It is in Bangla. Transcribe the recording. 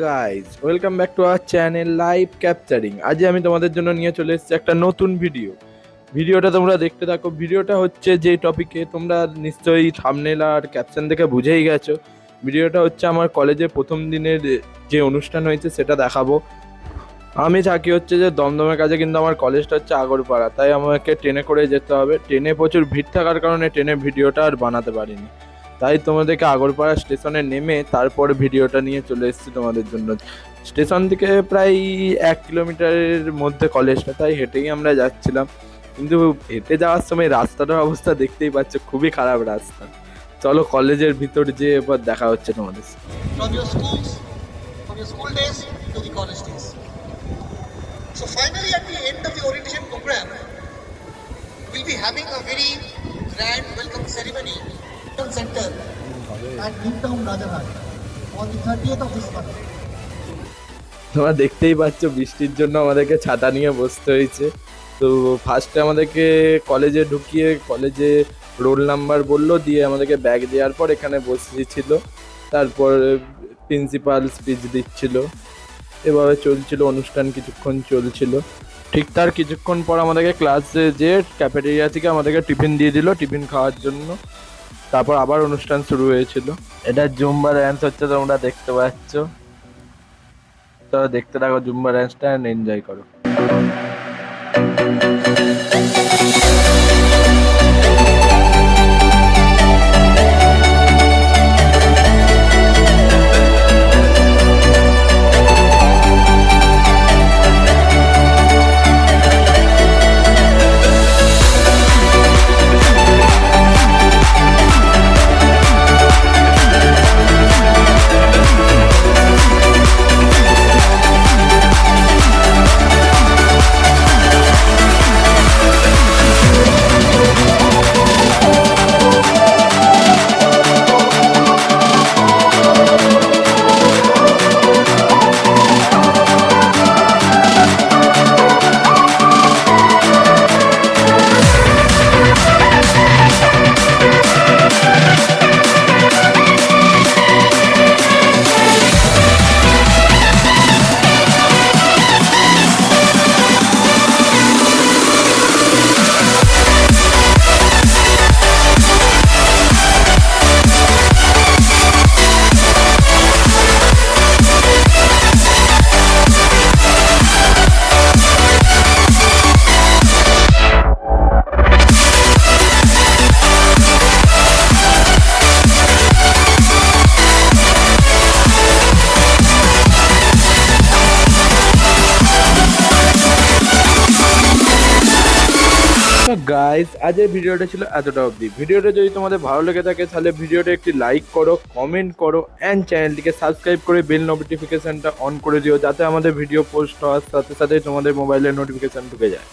Guys, welcome back to our channel live capturing. আজ আমি তোমাদের জন্য নিয়ে চলে এসেছি একটা নতুন ভিডিওটা তোমরা দেখতে থাকো। ভিডিওটা হচ্ছে যে টপিকে তোমরা নিশ্চয়ই থাম্বনেল আর ক্যাপশন দেখে বুঝেই গেছো। ভিডিওটা হচ্ছে আমার কলেজের প্রথম দিনের যে অনুষ্ঠান হয়েছে সেটা দেখাবো। আমি থাকি হচ্ছে যে দমদমের কাছে, কিন্তু আমার কলেজটা হচ্ছে আগরপাড়া, তাই আমাকে ট্রেনে করে যেতে হবে। ট্রেনে প্রচুর ভিড় থাকার কারণে ট্রেনে ভিডিওটা আর বানাতে পারিনি, তাই তোমাদেরকে আগরপাড়া স্টেশনে নেমে তারপর ভিডিওটা নিয়ে চলে এসেছি তোমাদের জন্য। স্টেশন থেকে প্রায় 1 কিলোমিটারের মধ্যে কলেজটা, তাই হেঁটেই আমরা যাচ্ছিলাম। কিন্তু হেঁটে যাওয়ার সময় রাস্তাটার অবস্থা দেখতেই পাচ্ছ, খুবই খারাপ রাস্তা। চলো কলেজের ভিতর যেয়ে এবার দেখা হচ্ছে তোমাদের সাথে। From your schools, from your school days to the college days. So finally at the end of the orientation program, we'll be having a very grand welcome ceremony in center at Midtown Rajarhat on the 30th of this month. তোমরা দেখতেই পাচ্ছ বৃষ্টির জন্য আমাদেরকে ছাতা নিয়ে বসতে হয়েছে। তো ফার্স্টে আমাদেরকে কলেজে ঢুকিয়ে কলেজে রোল নাম্বার বললো, দিয়ে আমাদেরকে ব্যাগ দেওয়ার পর এখানে বসিয়েছিল। তারপর প্রিন্সিপাল স্পিচ দিচ্ছিল, এভাবে চলছিল অনুষ্ঠান, কিছুক্ষণ চলছিল। ঠিক তার কিছুক্ষণ পর আমাদেরকে ক্লাসে যে ক্যাফেটেরিয়া থেকে আমাদেরকে টিফিন দিয়ে দিল, টিফিন খাওয়ার জন্য। তারপর আবার অনুষ্ঠান শুরু হয়েছিল। এটা জুম্বা ড্যান্স হচ্ছে, তোমরা দেখতে পাচ্ছ। তো দেখতে থাকো জুম্বা ড্যান্সটা এন্ড এনজয় করো। গাইস, আজকের ভিডিওটা ছিল এতটা অবধি। ভিডিওটা যদি তোমাদের ভালো লেগে থাকে তাহলে ভিডিওটা একটি লাইক করো, কমেন্ট করো অ্যান্ড চ্যানেলটিকে সাবস্ক্রাইব করে বেল নোটিফিকেশনটা অন করে দিও, যাতে আমাদের ভিডিও পোস্ট হওয়ার সাথে সাথে তোমাদের মোবাইলের নোটিফিকেশন ঢুকে যায়।